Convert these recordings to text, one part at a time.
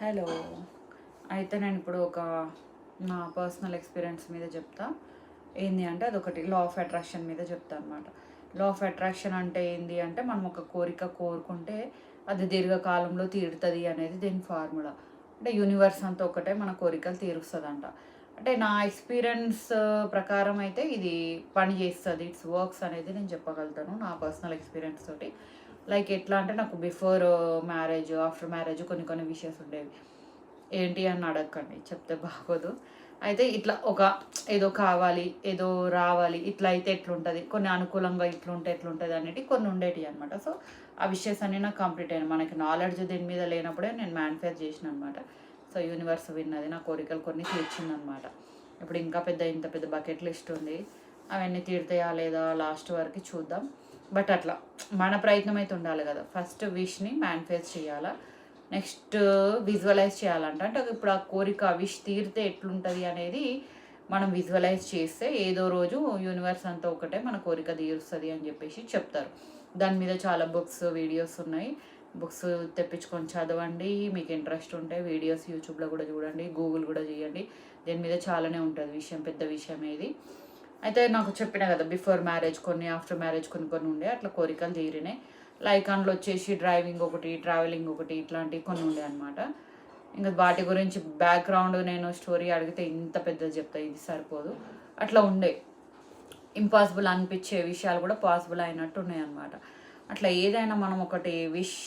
Hello. అయితే నేను ఇప్పుడు నా పర్సనల్ ఎక్స్పీరియన్స్ మీద చెప్తా. ఏంది అంటే అదొకటి లా ఆఫ్ అట్రాక్షన్ మీద చెప్తా అనమాట. లా ఆఫ్ అట్రాక్షన్ అంటే ఏంది అంటే మనం ఒక కోరిక కోరుకుంటే అది దీర్ఘకాలంలో తీరుతుంది అనేది దీని ఫార్ములా. అంటే యూనివర్స్ అంతా ఒకటే మన కోరికలు తీరుస్తుందంట. అంటే నా ఎక్స్పీరియన్స్ ప్రకారం అయితే ఇది పని చేస్తుంది, ఇట్స్ వర్క్స్ అనేది నేను చెప్పగలుగుతాను నా పర్సనల్ ఎక్స్పీరియన్స్ తోటి. లైక్ ఎట్లా అంటే నాకు బిఫోర్ మ్యారేజ్, ఆఫ్టర్ మ్యారేజ్ కొన్ని కొన్ని విషయాలు ఉండేవి. ఏంటి అని అడగకండి, చెప్తే బాగోదు. అయితే ఇట్లా ఏదో కావాలి, ఏదో రావాలి, ఇట్లా అయితే ఎట్లుంటుంది, కొన్ని అనుకూలంగా ఇట్లుంటే ఎట్లుంటుంది అనేవి కొన్ని ఉండేటివి అనమాట. సో ఆ విషయస్ అన్నీ నాకు కంప్లీట్ అయినాయి. మనకి నాలెడ్జ్ దీని మీద లేనప్పుడే నేను మ్యానిఫెస్ట్ చేసిన అనమాట. సో యూనివర్స్ విన్నది, నా కోరికలు కొన్ని తీర్చిందనమాట. ఇప్పుడు ఇంకా ఇంత పెద్ద బకెట్ లిస్ట్ ఉంది. అవన్నీ తీరుతాయా లేదా లాస్ట్ వరకు చూద్దాం. బట్ అట్లా మన ప్రయత్నం అయితే ఉండాలి కదా. ఫస్ట్ విష్ని మ్యానిఫెస్ట్ చేయాలా, నెక్స్ట్ విజువలైజ్ చేయాలంట. అంటే ఇప్పుడు ఆ కోరిక విష్ తీరితే ఎట్లుంటుంది అనేది మనం విజువలైజ్ చేస్తే ఏదో రోజు యూనివర్స్ అంతా ఒకటే మన కోరిక తీరుస్తుంది అని చెప్పేసి చెప్తారు. దాని మీద చాలా బుక్స్, వీడియోస్ ఉన్నాయి. బుక్స్ తెప్పించుకొని చదవండి. మీకు ఇంట్రెస్ట్ ఉంటే వీడియోస్ యూట్యూబ్లో కూడా చూడండి, గూగుల్ కూడా చేయండి. దీని మీద చాలానే ఉంటుంది పెద్ద విషయం ఏది. అయితే నాకు చెప్పిన కదా బిఫోర్ మ్యారేజ్ కొన్ని, ఆఫ్టర్ మ్యారేజ్ కొన్ని కొన్ని ఉండే అట్లా కోరికలు తీరినాయి. లైక్ అందులో వచ్చేసి డ్రైవింగ్ ఒకటి, ట్రావెలింగ్ ఒకటి, ఇట్లాంటివి కొన్ని ఉండే అనమాట. ఇంకా వాటి గురించి బ్యాక్గ్రౌండ్ నేను స్టోరీ అడిగితే ఇంత పెద్దది చెప్తా, ఇది సరిపోదు. అట్లా ఉండే ఇంపాసిబుల్ అనిపించే విషయాలు కూడా పాసిబుల్ అయినట్టు ఉన్నాయి అనమాట. అట్లా ఏదైనా మనం ఒకటి విష్,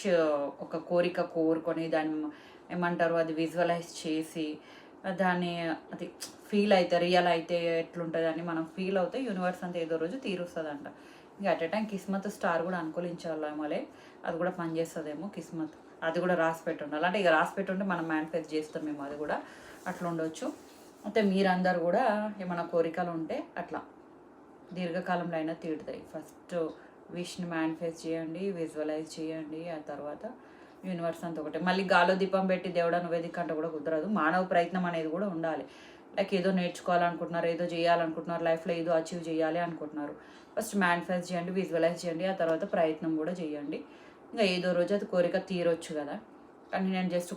ఒక కోరిక కోరుకొని దాన్ని ఏమంటారు అది విజువలైజ్ చేసి దాన్ని అది ఫీల్ అయితే రియల్ అయితే ఎట్లుంటుంది అని మనం ఫీల్ అవుతే యూనివర్స్ అంతా ఏదో రోజు తీరుస్తుందంట. ఇంకా అట్ ఎ టైం కిస్మత్ స్టార్ కూడా అనుకూలించాలేమోలే, అది కూడా పనిచేస్తుందేమో కిస్మత్. అది కూడా రాసి పెట్టుండాలి. అంటే ఇక రాసి పెట్టుంటే మనం మ్యానిఫెస్ట్ చేస్తామేమో, అది కూడా అట్లా ఉండొచ్చు. అయితే మీరందరూ కూడా ఏమైనా కోరికలు ఉంటే అట్లా దీర్ఘకాలంలో అయినా తీరుతాయి. ఫస్ట్ విష్ని మ్యానిఫెస్ట్ చేయండి, విజువలైజ్ చేయండి. ఆ తర్వాత యూనివర్స్ అంతా ఒకటే. మళ్ళీ గాలో దీపం పెట్టి దేవుడా నువ్వేదిక అంటే కూడా కుదరదు. మానవ ప్రయత్నం అనేది కూడా ఉండాలి. లైక్ ఏదో నేర్చుకోవాలనుకుంటున్నారు, ఏదో చేయాలనుకుంటున్నారు, లైఫ్లో ఏదో అచీవ్ చేయాలి అనుకుంటున్నారు, ఫస్ట్ మ్యానిఫెస్ట్ చేయండి, విజువలైజ్ చేయండి. ఆ తర్వాత ప్రయత్నం కూడా చేయండి. ఇంకా ఏదో రోజు అది కోరిక తీరొచ్చు కదా. కానీ నేను జస్ట్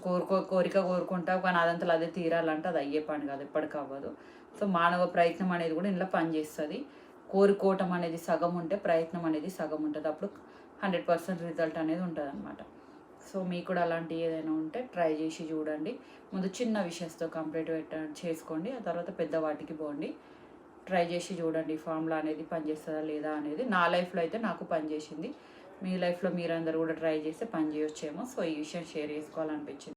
కోరిక కోరుకుంటా కానీ అదంతా అదే తీరాలంటే అది అయ్యే పని కాదు, ఎప్పటికీ అవ్వదు. సో మానవ ప్రయత్నం అనేది కూడా ఇంట్లో పనిచేస్తుంది. కోరుకోవటం అనేది సగం ఉంటే ప్రయత్నం అనేది సగం ఉంటుంది. అప్పుడు 100% రిజల్ట్ అనేది ఉంటుంది అనమాట. సో మీకు కూడా అలాంటి ఏదైనా ఉంటే ట్రై చేసి చూడండి. ముందు చిన్న విషయంతో కంప్లీట్ చేసుకోండి, ఆ తర్వాత పెద్ద వాటికి పోండి. ట్రై చేసి చూడండి ఫార్ములా అనేది పనిచేస్తుందా లేదా అనేది. నా లైఫ్లో అయితే నాకు పనిచేసింది. మీ లైఫ్లో మీరందరూ కూడా ట్రై చేస్తే పని చేయొచ్చేమో. సో ఈ విషయం షేర్ చేసుకోవాలనిపించింది.